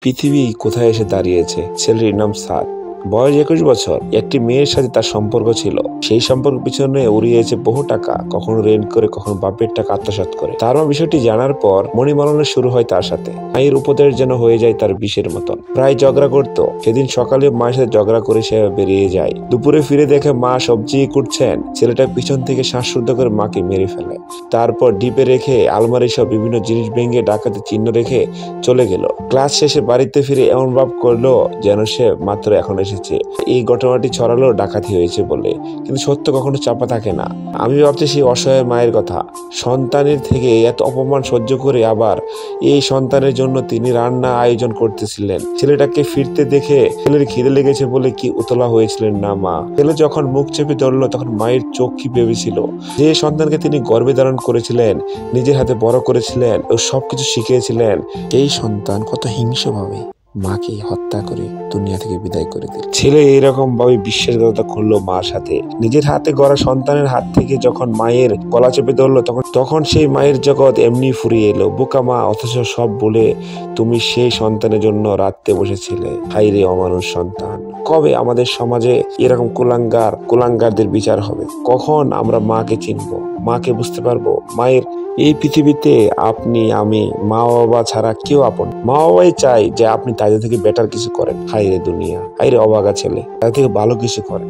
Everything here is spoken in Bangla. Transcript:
পৃথিবী কোথায় এসে দাঁড়িয়েছে। ছেলেটির নাম সাদ, বয়স 21 বছর। একটি মেয়ের সাথে তার সম্পর্ক ছিল। সেই সম্পর্ক পিছনে উড়িয়েছে বহু টাকা, কখনো রেন্ট করে, কখনো বাপের টাকা আত্মসাৎ করে। তার মা বিষয়টি জানার পর মনিমাননা শুরু হয় তার সাথে। মায়ের উপদেশ যেন হয়ে যায় তার বিষের মতন। প্রায় ঝগড়া করতো। সেদিন সকালে মায়ের সাথে ঝগড়া করে সে বেরিয়ে যায়। দুপুরে ফিরে দেখে মা সবজি কুটছেন। ছেলেটা পিছন থেকে শ্বাসরুদ্ধ করে মাকে মেরে ফেলে। তারপর ডিপে রেখে আলমারি সব বিভিন্ন জিনিস ভেঙে ডাকাতের চিহ্ন রেখে চলে গেল। ক্লাস শেষে বাড়িতে ফিরে এমন ভাব করলো যেন সে মাত্র এখন এসেছে। এই ঘটনাটি ছড়ালো ডাকাতি হয়েছে বলে, কিন্তু সত্য কখনো চাপা থাকে না। আমি ভাবছি সেই অসহায় মায়ের কথা। সন্তানের থেকে এত অপমান সহ্য করে আবার এই সন্তানের জন্য তিনি রান্না আয়োজন করতেছিলেন। ছেলেটাকে ফিরতে দেখে ছেলের খিদে লেগেছে বলে কি উতলা হয়েছিলেন না মা। ছেলে যখন মুখ চেপে ধরলো তখন মায়ের চোখ কি ভেবেছিল। যে সন্তানকে তিনি গর্ভে ধারণ করেছিলেন, নিজের হাতে বড় করেছিলেন ও সবকিছু শিখিয়েছিলেন, এই সন্তান কত হিংস্রভাবে মাকে হত্যা করে দুনিয়া থেকে বিদায় করে দিল। ছেলে এইরকম ভাবে বিশ্বাসঘাতকতা করলো মার সাথে। নিজের হাতে গড়া সন্তানের হাত থেকে যখন মায়ের গলা চেপে ধরলো তখন সেই মায়ের জগৎ এমনি ফুরিয়ে এলো। বোকা মা, অথচ সব বলে তুমি সেই সন্তানের জন্য রাত্রে বসেছিলে। হায়রে অমানুষ সন্তান। কবে আমাদের সমাজে এরকম কুলাঙ্গারদের বিচার হবে? কখন আমরা মাকে চিনবো, মাকে বুঝতে পারবো? মায়ের এই পৃথিবীতে আপনি, আমি, মা বাবা ছাড়া কেউ আপন। মা বাবাই চাই যে আপনি তাদের থেকে বেটার কিছু করেন। হায়রে দুনিয়া, হায়রে অবাগা ছেলে, তাদের থেকে ভালো কিছু করেন।